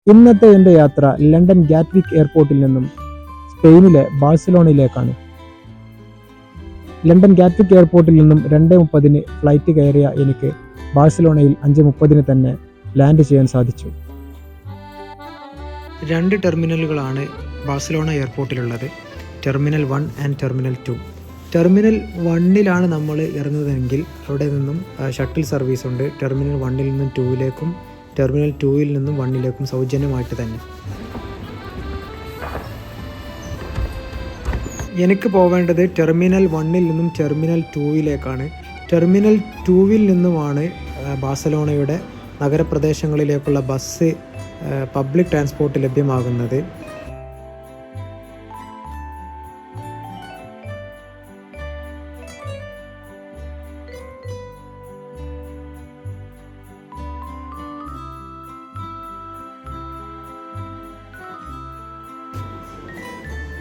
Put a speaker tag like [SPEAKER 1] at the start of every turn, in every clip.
[SPEAKER 1] ഇന്നത്തെ എൻ്റെ യാത്ര ലണ്ടൻ ഗാറ്റ്വിക് എയർപോർട്ടിൽ നിന്നും സ്പെയിനിലെ ബാഴ്സലോണയിലേക്കാണ്. ലണ്ടൻ ഗാറ്റ്വിക് എയർപോർട്ടിൽ നിന്നും 2:30 ഫ്ലൈറ്റ് കയറിയ എനിക്ക് ബാഴ്സലോണയിൽ 5:30 തന്നെ ലാൻഡ് ചെയ്യാൻ സാധിച്ചു. 2 ടെർമിനലുകളാണ് ബാഴ്സലോണ എയർപോർട്ടിലുള്ളത്. Terminal 1 and terminal 2. ടെർമിനൽ 1ലാണ് നമ്മൾ ഇറങ്ങുന്നതെങ്കിൽ അവിടെ നിന്നും ഷട്ടിൽ സർവീസ് ഉണ്ട്. ടെർമിനൽ 1ൽ നിന്നും 2ലേക്കും ടെർമിനൽ 2ൽ നിന്നും 1ലേക്കും സൗജന്യമായിട്ട് തന്നെ. എനിക്ക് പോവേണ്ടത് ടെർമിനൽ 1ൽ നിന്നും ടെർമിനൽ 2ലേക്കാണ്. ടെർമിനൽ 2ൽ നിന്നുമാണ് ബാഴ്സലോണയുടെ നഗരപ്രദേശങ്ങളിലേക്കുള്ള ബസ്, പബ്ലിക് ട്രാൻസ്പോർട്ട് ലഭ്യമാകുന്നത്.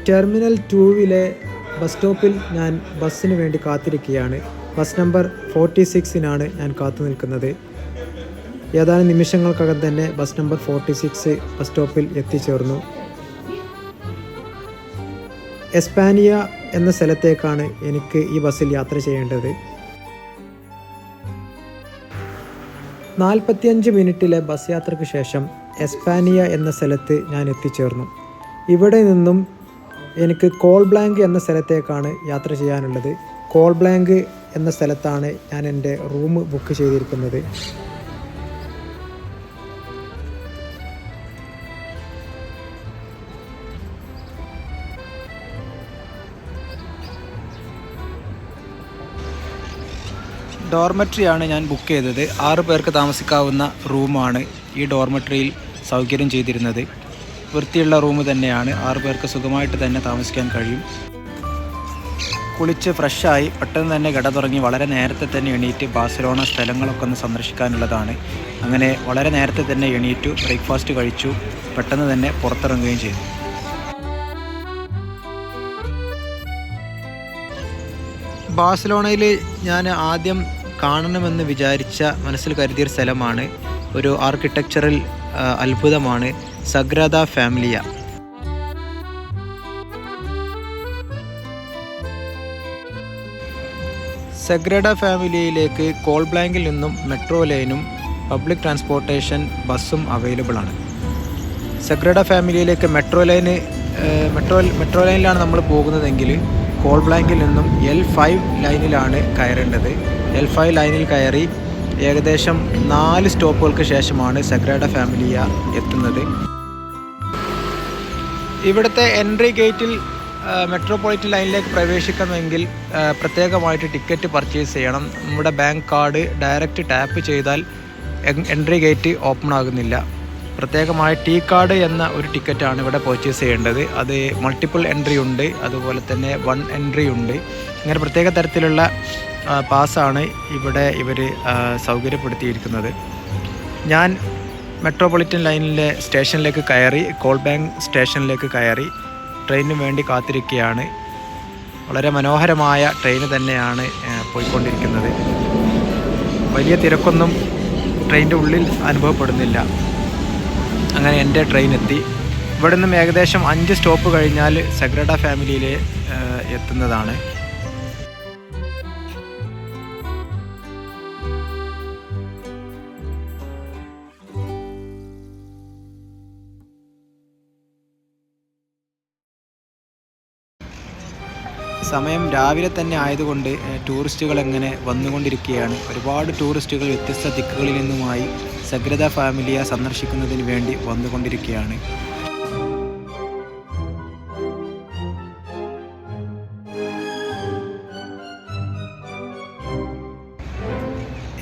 [SPEAKER 1] ടെർമിനൽ 2വിലെ ബസ് സ്റ്റോപ്പിൽ ഞാൻ ബസ്സിന് വേണ്ടി കാത്തിരിക്കുകയാണ്. ബസ് നമ്പർ 46നാണ് ഞാൻ കാത്തു നിൽക്കുന്നത്. ഏതാനും നിമിഷങ്ങൾക്കകം തന്നെ ബസ് നമ്പർ 46 ബസ് സ്റ്റോപ്പിൽ എത്തിച്ചേർന്നു. എസ്പാനിയ എന്ന സ്ഥലത്തേക്കാണ് എനിക്ക് ഈ ബസ്സിൽ യാത്ര ചെയ്യേണ്ടത്. 45 മിനിറ്റിലെ ബസ് യാത്രയ്ക്ക് ശേഷം എസ്പാനിയ എന്ന സ്ഥലത്ത് ഞാൻ എത്തിച്ചേർന്നു. ഇവിടെ നിന്നും എനിക്ക് കോൾ ബ്ലാങ്ക് എന്ന സ്ഥലത്തേക്കാണ് യാത്ര ചെയ്യാനുള്ളത്. കോൾ ബ്ലാങ്ക് എന്ന സ്ഥലത്താണ് ഞാൻ എൻ്റെ റൂം ബുക്ക് ചെയ്തിരിക്കുന്നത്.
[SPEAKER 2] ഡോർമെട്രിയാണ് ഞാൻ ബുക്ക് ചെയ്തത്. 6 പേർക്ക് താമസിക്കാവുന്ന റൂമാണ് ഈ ഡോർമെട്രിയിൽ സൗകര്യം ചെയ്തിരുന്നത്. വൃത്തിയുള്ള റൂം തന്നെയാണ്. 6 പേർക്ക് സുഖമായിട്ട് തന്നെ താമസിക്കാൻ കഴിയും. കുളിച്ച് ഫ്രഷായി പെട്ടെന്ന് തന്നെ കട തുടങ്ങി വളരെ നേരത്തെ തന്നെ എണീറ്റ് ബാഴ്സലോണ സ്ഥലങ്ങളൊക്കെ ഒന്ന് സന്ദർശിക്കാനുള്ളതാണ്. അങ്ങനെ വളരെ നേരത്തെ തന്നെ എണീറ്റു, ബ്രേക്ക്ഫാസ്റ്റ് കഴിച്ചു, പെട്ടെന്ന് തന്നെ പുറത്തിറങ്ങുകയും ചെയ്തു. ബാഴ്സലോണയിൽ ഞാൻ ആദ്യം കാണണമെന്ന് വിചാരിച്ച, മനസ്സിൽ കരുതിയൊരു സ്ഥലമാണ്, ഒരു ആർക്കിടെക്ചറൽ അത്ഭുതമാണ് സഗ്രാദ ഫാമിലിയ. സഗ്രാഡ ഫാമിലിയയിലേക്ക് കോൾ ബ്ലാങ്കിൽ നിന്നും മെട്രോ ലൈനും പബ്ലിക് ട്രാൻസ്പോർട്ടേഷൻ ബസ്സും അവൈലബിൾ ആണ്. സഗ്രാഡ ഫാമിലിയയിലേക്ക് മെട്രോ ലൈനിലാണ് നമ്മൾ പോകുന്നതെങ്കിൽ കോൾ ബ്ലാങ്കിൽ നിന്നും L5 ലൈനിലാണ് കയറേണ്ടത്. L5 ലൈനിൽ കയറി ഏകദേശം 4 സ്റ്റോപ്പുകൾക്ക് ശേഷമാണ് സഗ്രാഡ ഫാമിലിയ എത്തുന്നത്. ഇവിടുത്തെ എൻട്രി ഗേറ്റിൽ മെട്രോപൊളിറ്റൻ ലൈനിലേക്ക് പ്രവേശിക്കണമെങ്കിൽ പ്രത്യേകമായിട്ട് ടിക്കറ്റ് പർച്ചേസ് ചെയ്യണം. നമ്മുടെ ബാങ്ക് കാർഡ് ഡയറക്റ്റ് ടാപ്പ് ചെയ്താൽ എൻട്രി ഗേറ്റ് ഓപ്പൺ ആകുന്നില്ല. പ്രത്യേകമായ ടി കാർഡ് എന്ന ഒരു ടിക്കറ്റാണ് ഇവിടെ പർച്ചേസ് ചെയ്യേണ്ടത്. അത് മൾട്ടിപ്പിൾ എൻട്രി ഉണ്ട്, അതുപോലെ തന്നെ 1 എൻട്രി ഉണ്ട്. ഇങ്ങനെ പ്രത്യേക തരത്തിലുള്ള പാസ്സാണ് ഇവിടെ ഇവർ സൗകര്യപ്പെടുത്തിയിരിക്കുന്നത്. ഞാൻ മെട്രോപൊളിറ്റൻ ലൈനിലെ സ്റ്റേഷനിലേക്ക് കയറി, കോൾ ബ്ലാങ്ക് സ്റ്റേഷനിലേക്ക് കയറി ട്രെയിനിന് വേണ്ടി കാത്തിരിക്കുകയാണ്. വളരെ മനോഹരമായ ട്രെയിൻ തന്നെയാണ് പോയിക്കൊണ്ടിരിക്കുന്നത്. വലിയ തിരക്കൊന്നും ട്രെയിനിൻ്റെ ഉള്ളിൽ അനുഭവപ്പെടുന്നില്ല. അങ്ങനെ എൻ്റെ ട്രെയിൻ എത്തി. ഇവിടെ നിന്നും ഏകദേശം 5 സ്റ്റോപ്പ് കഴിഞ്ഞാൽ സഗ്രാഡ ഫാമിലിയിൽ എത്തുന്നതാണ്. സമയം രാവിലെ തന്നെ ആയതുകൊണ്ട് ടൂറിസ്റ്റുകൾ എങ്ങനെ വന്നുകൊണ്ടിരിക്കുകയാണ്. ഒരുപാട് ടൂറിസ്റ്റുകൾ വ്യത്യസ്ത ദിക്കുകളിൽ നിന്നുമായി സഗ്രാദ ഫാമിലിയ സന്ദർശിക്കുന്നതിന് വേണ്ടി വന്നുകൊണ്ടിരിക്കുകയാണ്.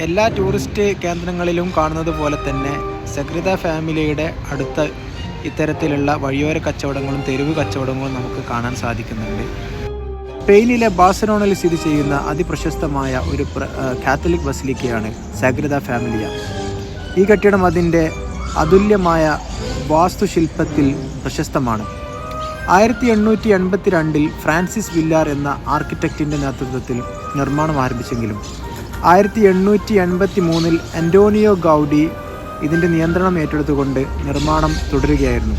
[SPEAKER 2] എല്ലാ ടൂറിസ്റ്റ് കേന്ദ്രങ്ങളിലും കാണുന്നത് പോലെ തന്നെ സഗ്രാദ ഫാമിലിയുടെ അടുത്ത ഇത്തരത്തിലുള്ള വഴിയോര കച്ചവടങ്ങളും തെരുവ് കച്ചവടങ്ങളും നമുക്ക് കാണാൻ സാധിക്കുന്നുണ്ട്. സ്പെയിനിലെ ബാഴ്സലോണയിൽ സ്ഥിതി ചെയ്യുന്ന അതിപ്രശസ്തമായ ഒരു കാത്തലിക് ബസിലിക്കയാണ് സഗ്രാദ ഫാമിലിയ. ഈ കെട്ടിടം അതിൻ്റെ അതുല്യമായ വാസ്തുശില്പത്തിൽ പ്രശസ്തമാണ്. 1882 ഫ്രാൻസിസ് വില്ലാർ എന്ന ആർക്കിടെക്റ്റിൻ്റെ നേതൃത്വത്തിൽ നിർമ്മാണം ആരംഭിച്ചെങ്കിലും 1883 അന്റോണിയോ ഗൗഡി ഇതിൻ്റെ നിയന്ത്രണം ഏറ്റെടുത്തുകൊണ്ട് നിർമ്മാണം തുടരുകയായിരുന്നു.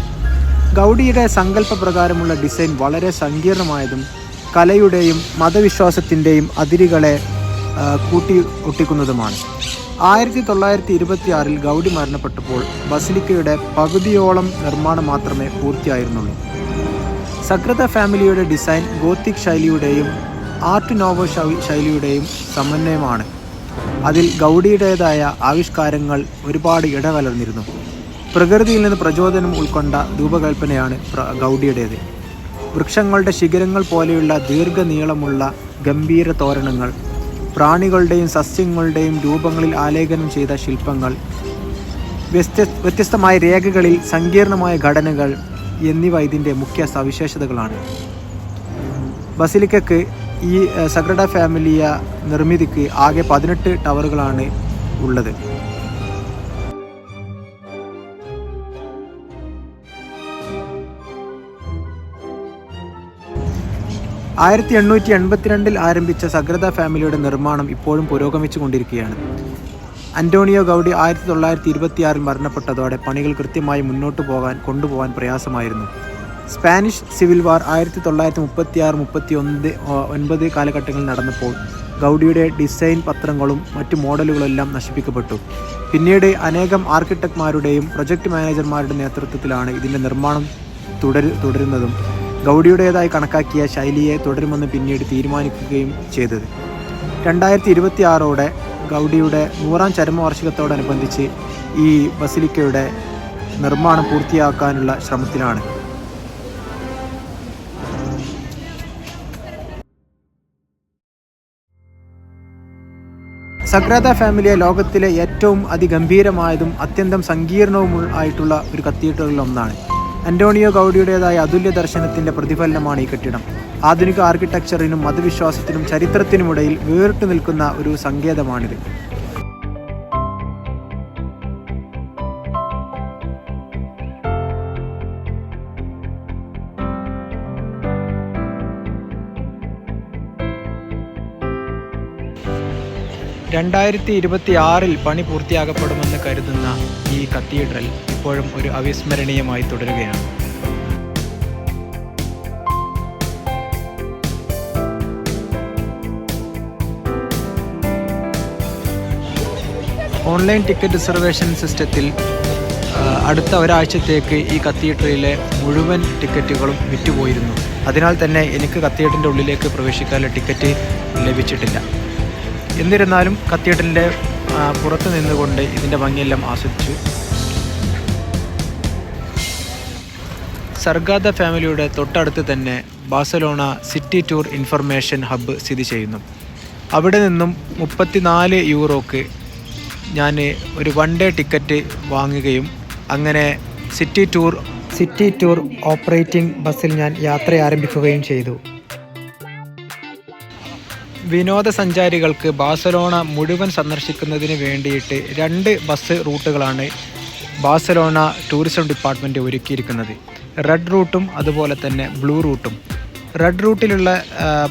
[SPEAKER 2] ഗൗഡിയുടെ സങ്കല്പപ്രകാരമുള്ള ഡിസൈൻ വളരെ സങ്കീർണമായതും കലയുടെയും മതവിശ്വാസത്തിൻ്റെയും അതിരുകളെ കൂട്ടി ഒട്ടിക്കുന്നതുമാണ്. 1926 ഗൗഡി മരണപ്പെട്ടപ്പോൾ ബസിലിക്കയുടെ പകുതിയോളം നിർമ്മാണം മാത്രമേ പൂർത്തിയായിരുന്നുള്ളൂ. സഗ്രദ ഫാമിലിയുടെ ഡിസൈൻ ഗോത്തിക് ശൈലിയുടെയും ആർട്ട് നോവോ ശൈലിയുടെയും സമന്വയമാണ്. അതിൽ ഗൗഡിയുടേതായ ആവിഷ്കാരങ്ങൾ ഒരുപാട് ഇടകലർന്നിരുന്നു. പ്രകൃതിയിൽ നിന്ന് പ്രചോദനം ഉൾക്കൊണ്ട രൂപകൽപ്പനയാണ് ഗൗഡിയുടേത്. വൃക്ഷങ്ങളുടെ ശിഖരങ്ങൾ പോലെയുള്ള ദീർഘനീളമുള്ള ഗംഭീര തോരണങ്ങൾ, പ്രാണികളുടെയും സസ്യങ്ങളുടെയും രൂപങ്ങളിൽ ആലേഖനം ചെയ്ത ശില്പങ്ങൾ, വ്യത്യസ്തമായ രേഖകളിൽ സങ്കീർണമായ ഘടനകൾ എന്നിവ ഇതിൻ്റെ മുഖ്യ സവിശേഷതകളാണ്. ബസിലിക്കയ്ക്ക് ഈ സഗ്രഡ ഫാമിലിയ നിർമ്മിതിക്ക് ആകെ 18 ടവറുകളാണ് ഉള്ളത്. ൽ 1882 ആരംഭിച്ച സഗ്രദ ഫാമിലിയുടെ നിർമ്മാണം ഇപ്പോഴും പുരോഗമിച്ചു കൊണ്ടിരിക്കുകയാണ്. അന്റോണിയോ ഗൗഡി 1926 മരണപ്പെട്ടതോടെ പണികൾ കൃത്യമായി മുന്നോട്ട് കൊണ്ടുപോകാൻ പ്രയാസമായിരുന്നു. സ്പാനിഷ് സിവിൽ വാർ 1936-39 കാലഘട്ടങ്ങളിൽ നടന്നപ്പോൾ ഗൗഡിയുടെ ഡിസൈൻ പത്രങ്ങളും മറ്റു മോഡലുകളെല്ലാം നശിപ്പിക്കപ്പെട്ടു. പിന്നീട് അനേകം ആർക്കിടെക്ട്മാരുടെയും പ്രൊജക്ട് മാനേജർമാരുടെ നേതൃത്വത്തിലാണ് ഇതിൻ്റെ നിർമ്മാണം തുടരുന്നതും ഗൗഡിയുടേതായി കണക്കാക്കിയ ശൈലിയെ തുടരുമെന്ന് പിന്നീട് തീരുമാനിക്കുകയും ചെയ്തത്. 2026 ഗൗഡിയുടെ 100ാം ചരമവാർഷികത്തോടനുബന്ധിച്ച് ഈ ബസിലിക്കയുടെ നിർമ്മാണം പൂർത്തിയാക്കാനുള്ള ശ്രമത്തിലാണ്. സഗ്രദ ഫാമിലിയ ലോകത്തിലെ ഏറ്റവും അതിഗംഭീരമായതും അത്യന്തം സങ്കീർണവും ആയിട്ടുള്ള ഒരു കത്തീഡ്രലിൽ ഒന്നാണ്. അന്റോണിയോ ഗൗഡിയുടേതായ അതുല്യ ദർശനത്തിൻ്റെ പ്രതിഫലനമാണ് ഈ കെട്ടിടം. ആധുനിക ആർക്കിടെക്ചറിനും മതവിശ്വാസത്തിനും ചരിത്രത്തിനുമിടയിൽ വേറിട്ട് നിൽക്കുന്ന ഒരു സങ്കേതമാണിത്. ൽ പണി പൂർത്തിയാക്കപ്പെടുമെന്ന് കരുതുന്ന ഈ കത്തീഡ്രൽ ഇപ്പോഴും ഒരു അവിസ്മരണീയമായി തുടരുകയാണ്. ഓൺലൈൻ ടിക്കറ്റ് റിസർവേഷൻ സിസ്റ്റത്തിൽ അടുത്ത ഒരാഴ്ചത്തേക്ക് ഈ കത്തീഡ്രലിലെ മുഴുവൻ ടിക്കറ്റുകളും വിറ്റുപോയിരുന്നു. അതിനാൽ തന്നെ എനിക്ക് കത്തീഡ്രലിൻ്റെ ഉള്ളിലേക്ക് പ്രവേശിക്കാനുള്ള ടിക്കറ്റ് ലഭിച്ചിട്ടില്ല. എന്നിരുന്നാലും കത്തീഡ്രലിൻ്റെ പുറത്ത് നിന്നുകൊണ്ട് ഇതിൻ്റെ ഭംഗിയെല്ലാം ആസ്വദിച്ചു. സഗ്രദ ഫാമിലിയുടെ തൊട്ടടുത്ത് തന്നെ Barcelona city tour information hub സ്ഥിതി ചെയ്യുന്നു. അവിടെ നിന്നും 34 യൂറോക്ക് ഞാൻ ഒരു 1 ഡേ ടിക്കറ്റ് വാങ്ങുകയും അങ്ങനെ സിറ്റി ടൂർ ഓപ്പറേറ്റിംഗ് ബസ്സിൽ ഞാൻ യാത്ര ആരംഭിക്കുകയും ചെയ്തു. വിനോദസഞ്ചാരികൾക്ക് ബാഴ്സലോണ മുഴുവൻ സന്ദർശിക്കുന്നതിന് വേണ്ടിയിട്ട് 2 ബസ് റൂട്ടുകളാണ് ബാഴ്സലോണ ടൂറിസം ഡിപ്പാർട്ട്മെൻറ്റ് ഒരുക്കിയിരിക്കുന്നത്. റെഡ് റൂട്ടും അതുപോലെ തന്നെ ബ്ലൂ റൂട്ടും. റെഡ് റൂട്ടിലുള്ള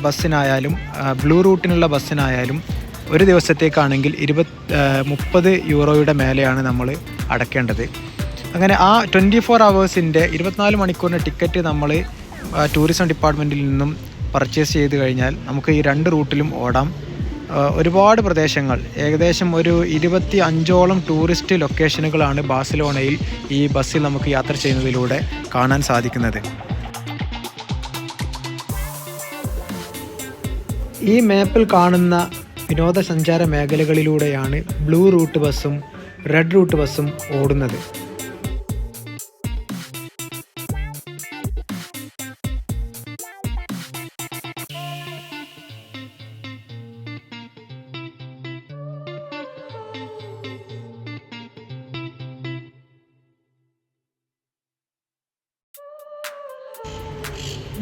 [SPEAKER 2] ബസ്സിനായാലും ബ്ലൂ റൂട്ടിനുള്ള ബസ്സിനായാലും ഒരു ദിവസത്തേക്കാണെങ്കിൽ 30 യൂറോയുടെ മേലെയാണ് നമ്മൾ അടയ്ക്കേണ്ടത്. അങ്ങനെ ആ 24 ഹവേഴ്സിൻ്റെ 24 മണിക്കൂറിൻ്റെ ടിക്കറ്റ് നമ്മൾ ടൂറിസം ഡിപ്പാർട്ട്മെൻറ്റിൽ നിന്നും പർച്ചേസ് ചെയ്ത് കഴിഞ്ഞാൽ നമുക്ക് ഈ 2 റൂട്ടിലും ഓടാം. ഒരുപാട് പ്രദേശങ്ങൾ, ഏകദേശം ഒരു 25ഓളം ടൂറിസ്റ്റ് ലൊക്കേഷനുകളാണ് ബാഴ്സലോണയിൽ ഈ ബസ്സിൽ നമുക്ക് യാത്ര ചെയ്യുന്നതിലൂടെ കാണാൻ സാധിക്കുന്നത്. ഈ മാപ്പിൽ കാണുന്ന വിനോദസഞ്ചാര മേഖലകളിലൂടെയാണ് ബ്ലൂ റൂട്ട് ബസ്സും റെഡ് റൂട്ട് ബസ്സും ഓടുന്നത്.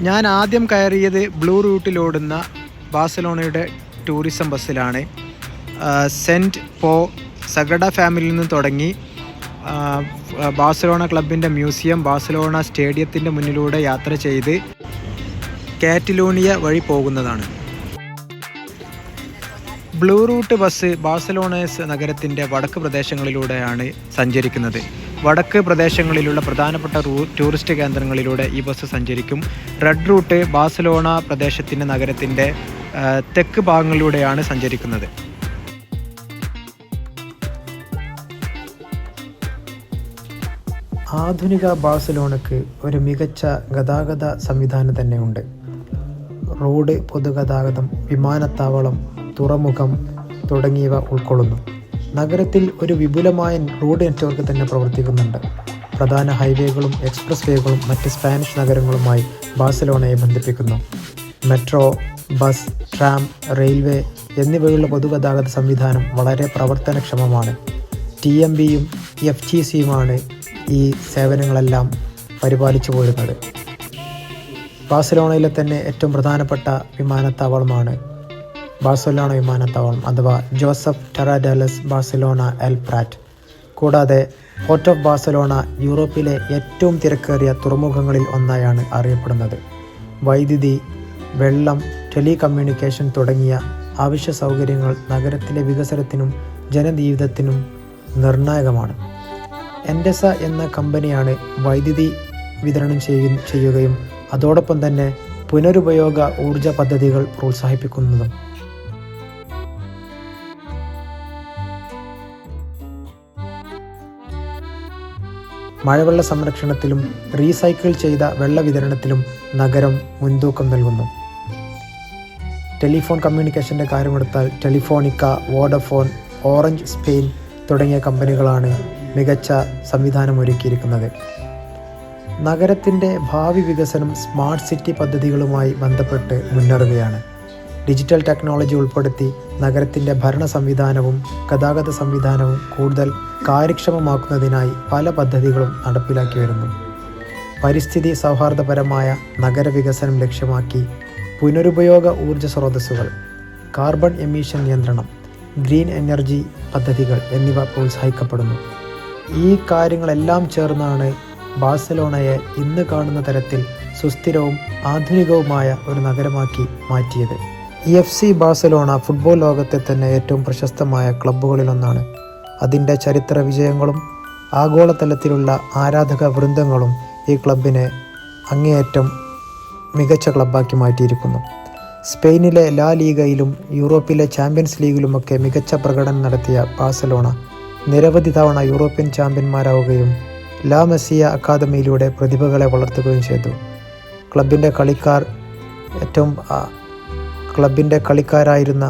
[SPEAKER 2] ഞാൻ ആദ്യം കയറിയത് ബ്ലൂ റൂട്ടിലോടുന്ന ബാഴ്സലോണയുടെ ടൂറിസം ബസ്സിലാണ്. സെൻറ്റ് പോ സഗ്രഡ ഫാമിലിയിൽ നിന്ന് തുടങ്ങി ബാഴ്സലോണ ക്ലബിൻ്റെ മ്യൂസിയം, ബാഴ്സലോണ സ്റ്റേഡിയത്തിൻ്റെ മുന്നിലൂടെ യാത്ര ചെയ്ത് കാറ്റലോണിയ വഴി പോകുന്നതാണ്. ബ്ലൂ റൂട്ട് ബസ് ബാഴ്സലോണസ് നഗരത്തിൻ്റെ വടക്ക് പ്രദേശങ്ങളിലൂടെയാണ് സഞ്ചരിക്കുന്നത്. വടക്ക് പ്രദേശങ്ങളിലുള്ള പ്രധാനപ്പെട്ട ടൂറിസ്റ്റ് കേന്ദ്രങ്ങളിലൂടെ ഈ ബസ് സഞ്ചരിക്കും. റെഡ് റൂട്ട് ബാഴ്സലോണ പ്രദേശത്തിൻ്റെ നഗരത്തിൻ്റെ തെക്ക് ഭാഗങ്ങളിലൂടെയാണ് സഞ്ചരിക്കുന്നത്.
[SPEAKER 1] ആധുനിക ബാഴ്സലോണയ്ക്ക് ഒരു മികച്ച ഗതാഗത സംവിധാനം തന്നെയുണ്ട്. റോഡ്, പൊതുഗതാഗതം, വിമാനത്താവളം, തുറമുഖം തുടങ്ങിയവ ഉൾക്കൊള്ളുന്നു. നഗരത്തിൽ ഒരു വിപുലമായ റോഡ് നെറ്റ്വർക്ക് തന്നെ പ്രവർത്തിക്കുന്നുണ്ട്. പ്രധാന ഹൈവേകളും എക്സ്പ്രസ് വേകളും മറ്റ് സ്പാനിഷ് നഗരങ്ങളുമായി ബാഴ്സലോണയെ ബന്ധിപ്പിക്കുന്നു. മെട്രോ, ബസ്, ട്രാം, റെയിൽവേ എന്നിവയുള്ള പൊതുഗതാഗത സംവിധാനം വളരെ പ്രവർത്തനക്ഷമമാണ്. TMBയും FGCയുമാണ് ഈ സേവനങ്ങളെല്ലാം പരിപാലിച്ചു പോരുന്നത്. ബാഴ്സലോണയിലെ തന്നെ ഏറ്റവും പ്രധാനപ്പെട്ട വിമാനത്താവളമാണ് ബാഴ്സലോണ വിമാനത്താവളം അഥവാ ജോസഫ് ടെറാഡലസ് ബാഴ്സലോണ എൽ പ്രാറ്റ്. കൂടാതെ പോർട്ട് ഓഫ് ബാഴ്സലോണ യൂറോപ്പിലെ ഏറ്റവും തിരക്കേറിയ തുറമുഖങ്ങളിൽ ഒന്നായാണ് അറിയപ്പെടുന്നത്. വൈദ്യുതി, വെള്ളം, ടെലികമ്മ്യൂണിക്കേഷൻ തുടങ്ങിയ അവശ്യ സൗകര്യങ്ങൾ നഗരത്തിലെ വികസനത്തിനും ജനജീവിതത്തിനും നിർണായകമാണ്. എൻഡെസ എന്ന കമ്പനിയാണ് വൈദ്യുതി വിതരണം ചെയ്യുകയും അതോടൊപ്പം തന്നെ പുനരുപയോഗ ഊർജ പദ്ധതികൾ പ്രോത്സാഹിപ്പിക്കുന്നതും. മഴവെള്ള സംരക്ഷണത്തിലും റീസൈക്കിൾ ചെയ്ത വെള്ള വിതരണത്തിലും നഗരം മുൻതൂക്കം നൽകുന്നു. ടെലിഫോൺ കമ്മ്യൂണിക്കേഷൻ്റെ കാര്യമെടുത്താൽ ടെലിഫോണിക്ക, വോഡഫോൺ, ഓറഞ്ച് സ്പെയിൻ തുടങ്ങിയ കമ്പനികളാണ് മികച്ച സംവിധാനം ഒരുക്കിയിരിക്കുന്നത്. നഗരത്തിൻ്റെ ഭാവി വികസനം സ്മാർട്ട് സിറ്റി പദ്ധതികളുമായി ബന്ധപ്പെട്ട് മുന്നേറുകയാണ്. ഡിജിറ്റൽ ടെക്നോളജി ഉൾപ്പെടുത്തി നഗരത്തിൻ്റെ ഭരണ സംവിധാനവും ഗതാഗത സംവിധാനവും കൂടുതൽ കാര്യക്ഷമമാക്കുന്നതിനായി പല പദ്ധതികളും നടപ്പിലാക്കി വരുന്നു. പരിസ്ഥിതി സൗഹാർദ്ദപരമായ നഗരവികസനം ലക്ഷ്യമാക്കി പുനരുപയോഗ ഊർജ സ്രോതസ്സുകൾ, കാർബൺ എമിഷൻ നിയന്ത്രണം, ഗ്രീൻ എനർജി പദ്ധതികൾ എന്നിവ പ്രോത്സാഹിക്കപ്പെടുന്നു. ഈ കാര്യങ്ങളെല്ലാം ചേർന്നാണ് ബാഴ്സലോണയെ ഇന്ന് കാണുന്ന തരത്തിൽ സുസ്ഥിരവും ആധുനികവുമായ ഒരു നഗരമാക്കി മാറ്റിയത്. FC ബാഴ്സലോണ ഫുട്ബോൾ ലോകത്തെ തന്നെ ഏറ്റവും പ്രശസ്തമായ ക്ലബ്ബുകളിലൊന്നാണ്. അതിൻ്റെ ചരിത്ര വിജയങ്ങളും ആഗോളതലത്തിലുള്ള ആരാധക വൃന്ദങ്ങളും ഈ ക്ലബിനെ അങ്ങേയറ്റം മികച്ച ക്ലബ്ബാക്കി മാറ്റിയിരിക്കുന്നു. സ്പെയിനിലെ ലാ ലീഗയിലും യൂറോപ്പിലെ ചാമ്പ്യൻസ് ലീഗിലുമൊക്കെ മികച്ച പ്രകടനം നടത്തിയ ബാഴ്സലോണ നിരവധി തവണ യൂറോപ്യൻ ചാമ്പ്യന്മാരാവുകയും ലാ മസിയ അക്കാദമിയിലൂടെ പ്രതിഭകളെ വളർത്തുകയും ചെയ്തു. ക്ലബിൻ്റെ കളിക്കാരായിരുന്ന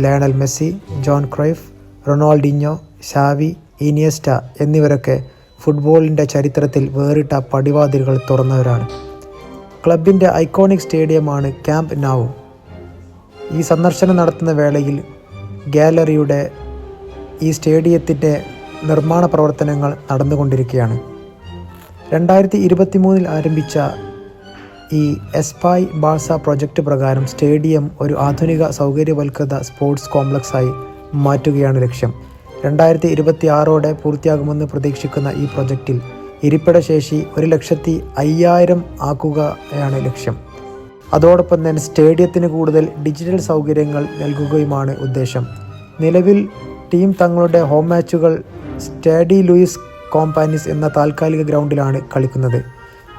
[SPEAKER 1] Lionel Messi, Johan Cruyff, Ronaldinho, Xavi, Iniesta എന്നിവരൊക്കെ ഫുട്ബോളിൻ്റെ ചരിത്രത്തിൽ വേറിട്ട പടിവാതിലുകൾ തുറന്നവരാണ്. ക്ലബിൻ്റെ ഐക്കോണിക് സ്റ്റേഡിയമാണ് ക്യാമ്പ് നൗ. ഈ സന്ദർശനം നടത്തുന്ന വേളയിൽ ഗാലറിയുടെ ഈ സ്റ്റേഡിയത്തിൻ്റെ നിർമ്മാണ പ്രവർത്തനങ്ങൾ നടന്നുകൊണ്ടിരിക്കുകയാണ്. 2023 ആരംഭിച്ച ഈ എസ്പായ് ബാഴ്സ പ്രൊജക്റ്റ് പ്രകാരം സ്റ്റേഡിയം ഒരു ആധുനിക സൗകര്യവൽകൃത സ്പോർട്സ് കോംപ്ലക്സായി മാറ്റുകയാണ് ലക്ഷ്യം. 2026 പൂർത്തിയാകുമെന്ന് പ്രതീക്ഷിക്കുന്ന ഈ പ്രൊജക്റ്റിൽ ഇരിപ്പിടശേഷി 1,05,000 ആക്കുകയാണ് ലക്ഷ്യം. അതോടൊപ്പം തന്നെ സ്റ്റേഡിയത്തിന് കൂടുതൽ ഡിജിറ്റൽ സൗകര്യങ്ങൾ നൽകുകയുമാണ് ഉദ്ദേശം. നിലവിൽ ടീം തങ്ങളുടെ ഹോം മാച്ചുകൾ സ്റ്റേഡി ലൂയിസ് കോമ്പാനീസ് എന്ന താൽക്കാലിക ഗ്രൗണ്ടിലാണ് കളിക്കുന്നത്.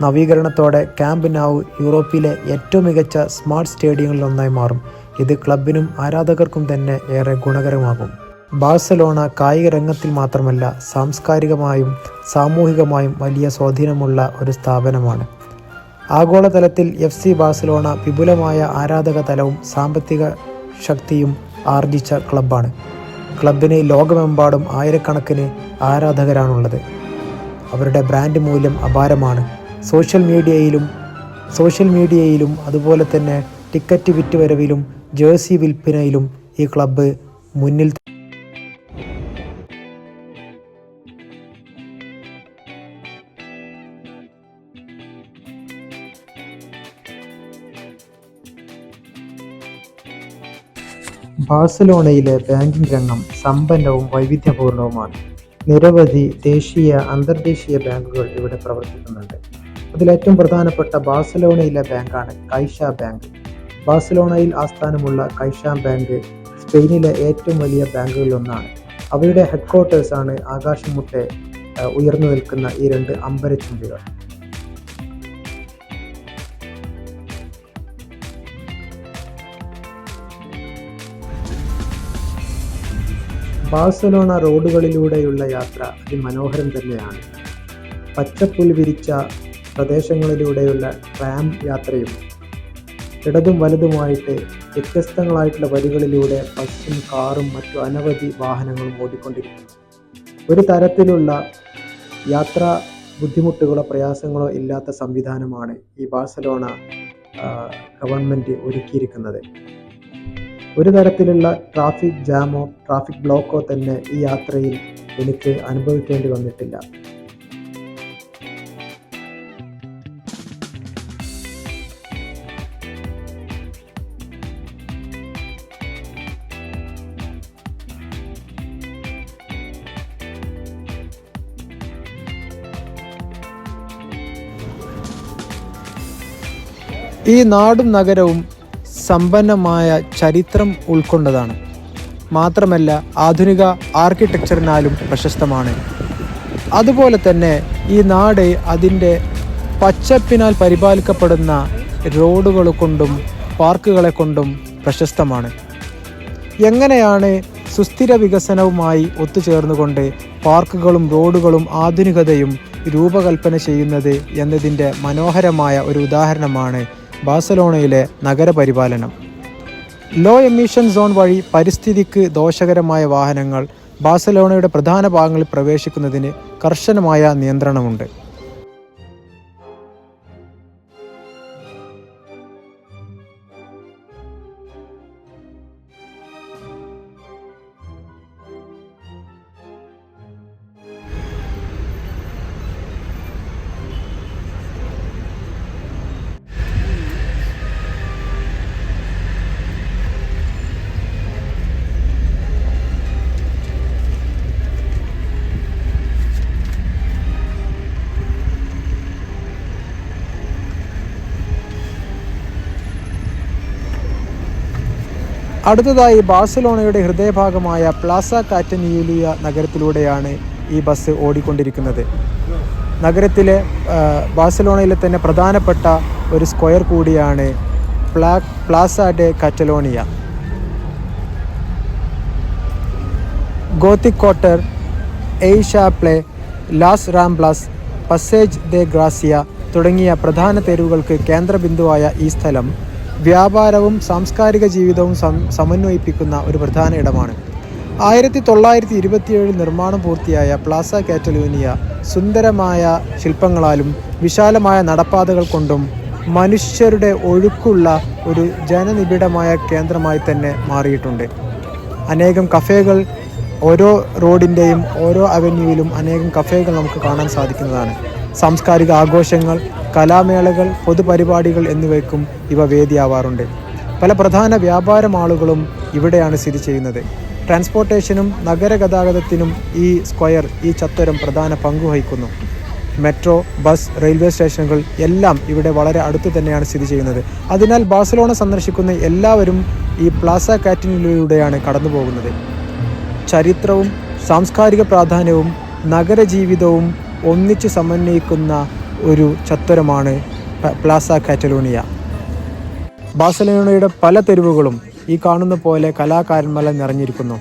[SPEAKER 1] നവീകരണത്തോടെ ക്യാമ്പ് നൗ യൂറോപ്പിലെ ഏറ്റവും മികച്ച സ്മാർട്ട് സ്റ്റേഡിയങ്ങളിലൊന്നായി മാറും. ഇത് ക്ലബിനും ആരാധകർക്കും തന്നെ ഏറെ ഗുണകരമാകും. ബാഴ്സലോണ കായിക രംഗത്തിൽ മാത്രമല്ല സാംസ്കാരികമായും സാമൂഹികമായും വലിയ സ്വാധീനമുള്ള ഒരു സ്ഥാപനമാണ്. ആഗോളതലത്തിൽ FC ബാഴ്സലോണ വിപുലമായ ആരാധക തലവും സാമ്പത്തിക ശക്തിയും ആർജിച്ച ക്ലബ്ബാണ്. ക്ലബിന് ലോകമെമ്പാടും ആയിരക്കണക്കിന് ആരാധകരാണുള്ളത്. അവരുടെ ബ്രാൻഡ് മൂല്യം അപാരമാണ്. സോഷ്യൽ മീഡിയയിലും അതുപോലെ തന്നെ ടിക്കറ്റ് വിറ്റുവരവിലും ജേഴ്സി വിൽപ്പനയിലും ഈ ക്ലബ്ബ് മുന്നിൽ. ബാഴ്സലോണയിലെ ബാങ്കിംഗ് രംഗം സമ്പന്നവും വൈവിധ്യപൂർണവുമാണ്. നിരവധി ദേശീയ അന്തർദേശീയ ബാങ്കുകൾ ഇവിടെ പ്രവർത്തിക്കുന്നുണ്ട്. അതിലേറ്റവും പ്രധാനപ്പെട്ട ബാഴ്സലോണയിലെ ബാങ്കാണ് കൈഷ ബാങ്ക്. ബാഴ്സലോണയിൽ ആസ്ഥാനമുള്ള കൈഷ ബാങ്ക് സ്പെയിനിലെ ഏറ്റവും വലിയ ബാങ്കുകളിലൊന്നാണ്. അവയുടെ ഹെഡ്ക്വാർട്ടേഴ്സാണ് ആകാശം മുട്ടെ ഉയർന്നു നിൽക്കുന്ന ഈ 2 അമ്പരച്ചുംബികൾ. ബാഴ്സലോണ റോഡുകളിലൂടെയുള്ള യാത്ര അതിമനോഹരം തന്നെയാണ്. പച്ചപ്പുൽ വിരിച്ച പ്രദേശങ്ങളിലൂടെയുള്ള ട്രാം യാത്രയും ഇടതും വലതുമായിട്ട് വ്യത്യസ്തങ്ങളായിട്ടുള്ള വരികളിലൂടെ ബസ്സും കാറും മറ്റു അനവധി വാഹനങ്ങളും ഓടിക്കൊണ്ടിരിക്കുന്നു. ഒരു തരത്തിലുള്ള യാത്രാ ബുദ്ധിമുട്ടുകളോ പ്രയാസങ്ങളോ ഇല്ലാത്ത സംവിധാനമാണ് ഈ ബാഴ്സലോണ ഗവൺമെൻറ് ഒരുക്കിയിരിക്കുന്നത്. ഒരു തരത്തിലുള്ള ട്രാഫിക് ജാമോ ട്രാഫിക് ബ്ലോക്കോ തന്നെ ഈ യാത്രയിൽ എനിക്ക് അനുഭവിക്കേണ്ടി വന്നിട്ടില്ല.
[SPEAKER 2] ഈ നാടും നഗരവും സമ്പന്നമായ ചരിത്രം ഉൾക്കൊണ്ടതാണ്. മാത്രമല്ല ആധുനിക ആർക്കിടെക്ചറിനാലും പ്രശസ്തമാണ്. അതുപോലെ തന്നെ ഈ നാട് അതിൻ്റെ പച്ചപ്പിനാൽ പരിപാലിക്കപ്പെടുന്ന റോഡുകൾ കൊണ്ടും പാർക്കുകളെ കൊണ്ടും പ്രശസ്തമാണ്. എങ്ങനെയാണ് സുസ്ഥിര വികസനവുമായി ഒത്തുചേർന്നുകൊണ്ട് പാർക്കുകളും റോഡുകളും ആധുനികതയും രൂപകൽപ്പന ചെയ്യുന്നത് എന്നതിൻ്റെ മനോഹരമായ ഒരു ഉദാഹരണമാണ് ബാഴ്സലോണയിലെ നഗരപരിപാലനം. ലോ എമിഷൻ സോൺ വഴി പരിസ്ഥിതിക്ക് ദോഷകരമായ വാഹനങ്ങൾ ബാഴ്സലോണയുടെ പ്രധാന ഭാഗങ്ങളിൽ പ്രവേശിക്കുന്നതിന് കർശനമായ നിയന്ത്രണമുണ്ട്. അടുത്തതായി ബാഴ്സലോണയുടെ ഹൃദയഭാഗമായ പ്ലാസ കാറ്റലിയൂനിയ നഗരത്തിലൂടെയാണ് ഈ ബസ് ഓടിക്കൊണ്ടിരിക്കുന്നത്. നഗരത്തിലെ ബാഴ്സലോണയിലെ തന്നെ പ്രധാനപ്പെട്ട ഒരു സ്ക്വയർ കൂടിയാണ് Plaza de Catalonia. Gothic quarter, Eixample, Las Ramblas, Passeig de Gracia തുടങ്ങിയ പ്രധാന തെരുവുകൾക്ക് കേന്ദ്രബിന്ദുവായ ഈ സ്ഥലം വ്യാപാരവും സാംസ്കാരിക ജീവിതവും സമന്വയിപ്പിക്കുന്ന ഒരു പ്രധാന ഇടമാണ്. 1927 നിർമ്മാണം പൂർത്തിയായ പ്ലാസ കാറ്റലൂനിയ സുന്ദരമായ ശില്പങ്ങളാലും വിശാലമായ നടപ്പാതകൾ കൊണ്ടും മനുഷ്യരുടെ ഒഴുക്കുള്ള ഒരു ജനനിബിഡമായ കേന്ദ്രമായി തന്നെ മാറിയിട്ടുണ്ട്. അനേകം കഫേകൾ, ഓരോ റോഡിൻ്റെയും ഓരോ അവന്യൂവിലും അനേകം കഫേകൾ നമുക്ക് കാണാൻ സാധിക്കുന്നതാണ്. സാംസ്കാരിക ആഘോഷങ്ങൾ, കലാമേളകൾ, പൊതുപരിപാടികൾ എന്നിവയ്ക്കും ഇവ വേദിയാവാറുണ്ട്. പല പ്രധാന വ്യാപാര മാളുകളും ഇവിടെയാണ് സ്ഥിതി ചെയ്യുന്നത്. ട്രാൻസ്പോർട്ടേഷനും നഗരഗതാഗതത്തിനും ഈ സ്ക്വയർ, ഈ ചത്വരം പ്രധാന പങ്കുവഹിക്കുന്നു. മെട്രോ, ബസ്, റെയിൽവേ സ്റ്റേഷനുകൾ എല്ലാം ഇവിടെ വളരെ അടുത്ത് തന്നെയാണ് സ്ഥിതി ചെയ്യുന്നത്. അതിനാൽ ബാഴ്സലോണ സന്ദർശിക്കുന്ന എല്ലാവരും ഈ പ്ലാസ കാറ്റലിയൂനിയയിലൂടെയാണ് കടന്നു പോകുന്നത്. ചരിത്രവും സാംസ്കാരിക പ്രാധാന്യവും നഗരജീവിതവും ഒന്നിച്ച് സമന്വയിക്കുന്ന ഒരു ചത്വരമാണ് പ്ലാസ കാറ്റലോണിയ. ബാഴ്സലോണയുടെ പല തെരുവുകളും ഈ കാണുന്ന പോലെ കലാകാരന്മാരാൽ നിറഞ്ഞിരിക്കുന്നു.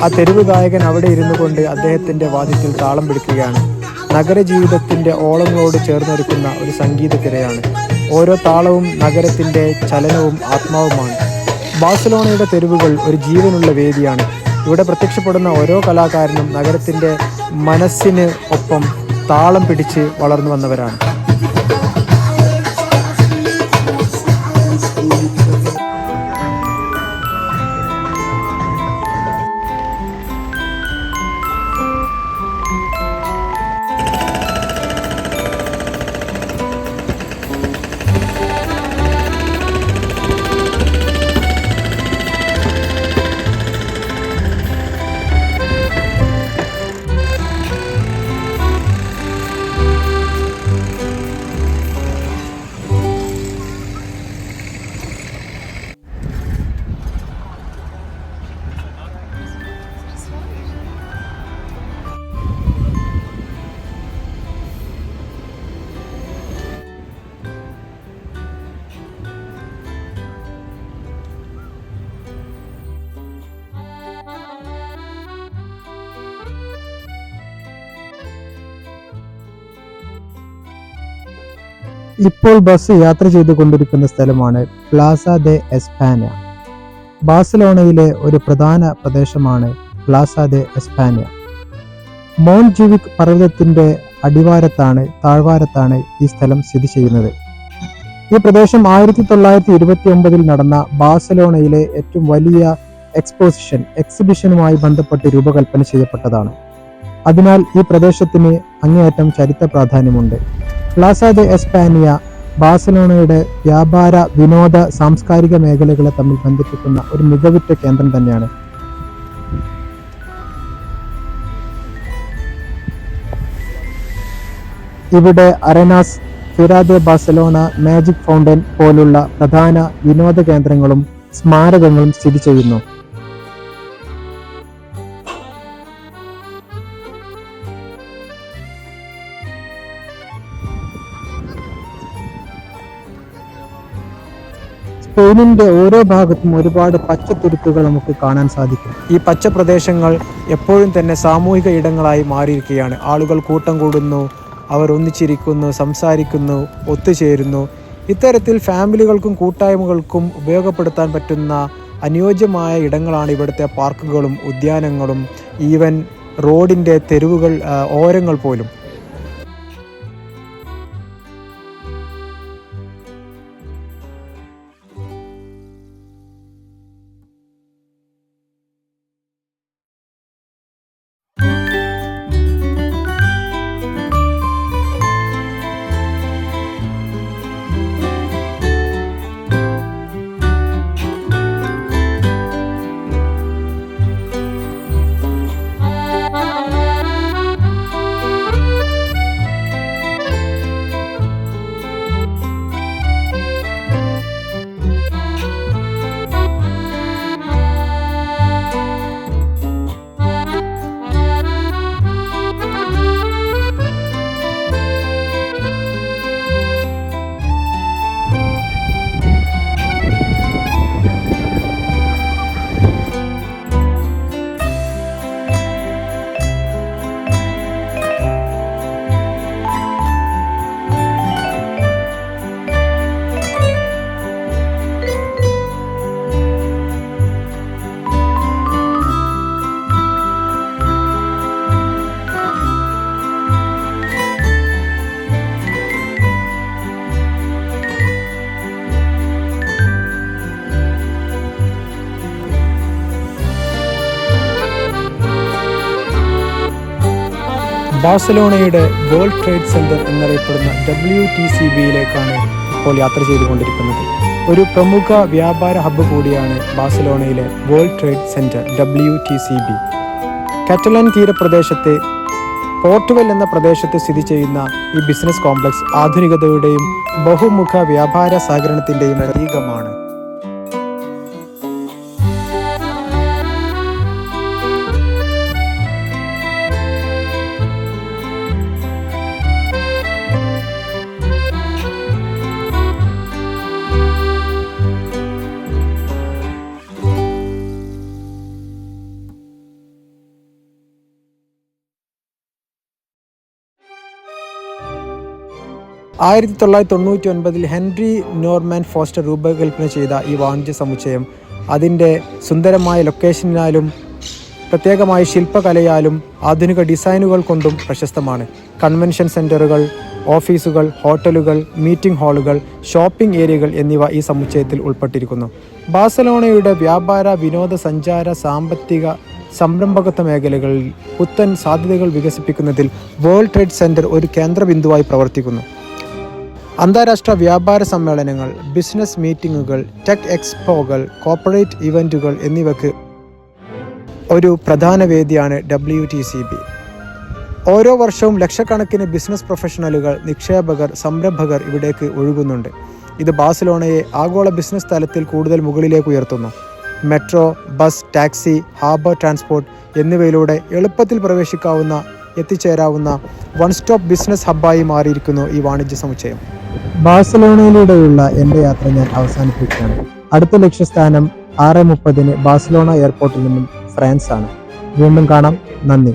[SPEAKER 2] ആ തെരുവ് ഗായകൻ അവിടെ ഇരുന്നു കൊണ്ട് അദ്ദേഹത്തിൻ്റെ വാദ്യത്തിൽ താളം പിടിക്കുകയാണ്. നഗരജീവിതത്തിൻ്റെ ഓളങ്ങളോട് ചേർന്നൊരുക്കുന്ന ഒരു സംഗീതത്തിരയാണ്. ഓരോ താളവും നഗരത്തിൻ്റെ ചലനവും ആത്മാവുമാണ്. ബാഴ്സലോണയുടെ തെരുവുകൾ ഒരു ജീവനുള്ള വേദിയാണ്. ഇവിടെ പ്രത്യക്ഷപ്പെടുന്ന ഓരോ കലാകാരനും നഗരത്തിൻ്റെ മനസ്സിന് ഒപ്പം താളം പിടിച്ച് വളർന്നു വന്നവരാണ്.
[SPEAKER 1] ഇപ്പോൾ ബസ് യാത്ര ചെയ്തുകൊണ്ടിരിക്കുന്ന സ്ഥലമാണ് പ്ലാസ ദെ എസ്പാന. ബാഴ്സലോണയിലെ ഒരു പ്രധാന പ്രദേശമാണ് പ്ലാസ ദെ എസ്പാന. മോൺജുവിക് പർവ്വതത്തിന്റെ താഴ്വാരത്താണ് ഈ സ്ഥലം സ്ഥിതി ചെയ്യുന്നത്. ഈ പ്രദേശം 1929 നടന്ന ബാഴ്സലോണയിലെ ഏറ്റവും വലിയ എക്സിബിഷനുമായി ബന്ധപ്പെട്ട് രൂപകൽപ്പന ചെയ്യപ്പെട്ടതാണ്. അതിനാൽ ഈ പ്രദേശത്തിന് അങ്ങേയറ്റം ചരിത്ര പ്രാധാന്യമുണ്ട്. പ്ലാസ ദെ എസ്പാനിയ ബാഴ്സലോണയുടെ വ്യാപാര, വിനോദ, സാംസ്കാരിക മേഖലകളെ തമ്മിൽ ബന്ധിപ്പിക്കുന്ന ഒരു മികവുറ്റ കേന്ദ്രം തന്നെയാണ്. ഇവിടെ അരനാസ്, ഫിറ ദെ ബാഴ്സലോണ, മാജിക് ഫൗണ്ടൻ പോലുള്ള പ്രധാന വിനോദ കേന്ദ്രങ്ങളും സ്മാരകങ്ങളും സ്ഥിതി ചെയ്യുന്നു. സ്പെയിനിന്റെ ഓരോ ഭാഗത്തും ഒരുപാട് പച്ചത്തുരുത്തുകൾ നമുക്ക് കാണാൻ സാധിക്കും. ഈ പച്ച പ്രദേശങ്ങൾ എപ്പോഴും തന്നെ സാമൂഹിക ഇടങ്ങളായി മാറിയിരിക്കുകയാണ്. ആളുകൾ കൂട്ടം കൂടുന്നു, അവർ ഒന്നിച്ചിരിക്കുന്നു, സംസാരിക്കുന്നു, ഒത്തുചേരുന്നു. ഇത്തരത്തിൽ ഫാമിലികൾക്കും കൂട്ടായ്മകൾക്കും ഉപയോഗപ്പെടുത്താൻ പറ്റുന്ന അനുയോജ്യമായ ഇടങ്ങളാണ് ഇവിടുത്തെ പാർക്കുകളും ഉദ്യാനങ്ങളും, ഈവൻ റോഡിൻ്റെ തെരുവുകൾ, ഓരങ്ങൾ പോലും. ബാഴ്സലോണയുടെ വേൾഡ് ട്രേഡ് സെന്റർ എന്നറിയപ്പെടുന്ന WTCBയിലേക്കാണ് ഇപ്പോൾ യാത്ര ചെയ്തുകൊണ്ടിരിക്കുന്നത്. ഒരു പ്രമുഖ വ്യാപാര ഹബ്ബ് കൂടിയാണ് ബാഴ്സലോണയിലെ World Trade Centre WTCB. Catalan തീരപ്രദേശത്തെ പോർട്ടുവൽ എന്ന പ്രദേശത്ത് സ്ഥിതി ചെയ്യുന്ന ഈ ബിസിനസ് കോംപ്ലക്സ് ആധുനികതയുടെയും ബഹുമുഖ വ്യാപാര സഹകരണത്തിൻ്റെയും പ്രതീകമാണ്. ആയിരത്തി 1999 ഹെൻറി നോർമാൻ ഫോസ്റ്റർ രൂപകൽപ്പന ചെയ്ത ഈ വാണിജ്യ സമുച്ചയം അതിൻ്റെ സുന്ദരമായ ലൊക്കേഷനാലും പ്രത്യേകമായ ശില്പകലയാലും ആധുനിക ഡിസൈനുകൾ കൊണ്ടും പ്രശസ്തമാണ്. കൺവെൻഷൻ സെൻ്ററുകൾ, ഓഫീസുകൾ, ഹോട്ടലുകൾ, മീറ്റിംഗ് ഹാളുകൾ, ഷോപ്പിംഗ് ഏരിയകൾ എന്നിവ ഈ സമുച്ചയത്തിൽ ഉൾപ്പെട്ടിരിക്കുന്നു. ബാഴ്സലോണയുടെ വ്യാപാര, വിനോദസഞ്ചാര, സാമ്പത്തിക, സംരംഭകത്വ മേഖലകളിൽ പുത്തൻ സാധ്യതകൾ വികസിപ്പിക്കുന്നതിൽ വേൾഡ് ട്രേഡ് സെന്റർ ഒരു കേന്ദ്രബിന്ദുവായി പ്രവർത്തിക്കുന്നു. അന്താരാഷ്ട്ര വ്യാപാര സമ്മേളനങ്ങൾ, ബിസിനസ് മീറ്റിംഗുകൾ, ടെക് എക്സ്പോകൾ, കോർപ്പറേറ്റ് ഇവൻറ്റുകൾ എന്നിവയ്ക്ക് ഒരു പ്രധാന വേദിയാണ് WTCB. ഓരോ വർഷവും ലക്ഷക്കണക്കിന് ബിസിനസ് പ്രൊഫഷണലുകൾ, നിക്ഷേപകർ, സംരംഭകർ ഇവിടേക്ക് ഒഴുകുന്നുണ്ട്. ഇത് ബാഴ്സലോണയെ ആഗോള ബിസിനസ് തലത്തിൽ കൂടുതൽ മുകളിലേക്ക് ഉയർത്തുന്നു. Metro, bus, taxi, harbour transport എന്നിവയിലൂടെ എളുപ്പത്തിൽ എത്തിച്ചേരാവുന്ന വൺ സ്റ്റോപ്പ് ബിസിനസ് ഹബ്ബായി മാറിയിരിക്കുന്നു ഈ വാണിജ്യ സമുച്ചയം. ബാഴ്സലോണയിലൂടെയുള്ള എൻ്റെ യാത്ര ഞാൻ അവസാനിപ്പിക്കുകയാണ്. അടുത്ത ലക്ഷ്യസ്ഥാനം 6:30 ബാഴ്സലോണ എയർപോർട്ടിൽ നിന്നും ഫ്രാൻസ് ആണ്. വീണ്ടും കാണാം. നന്ദി.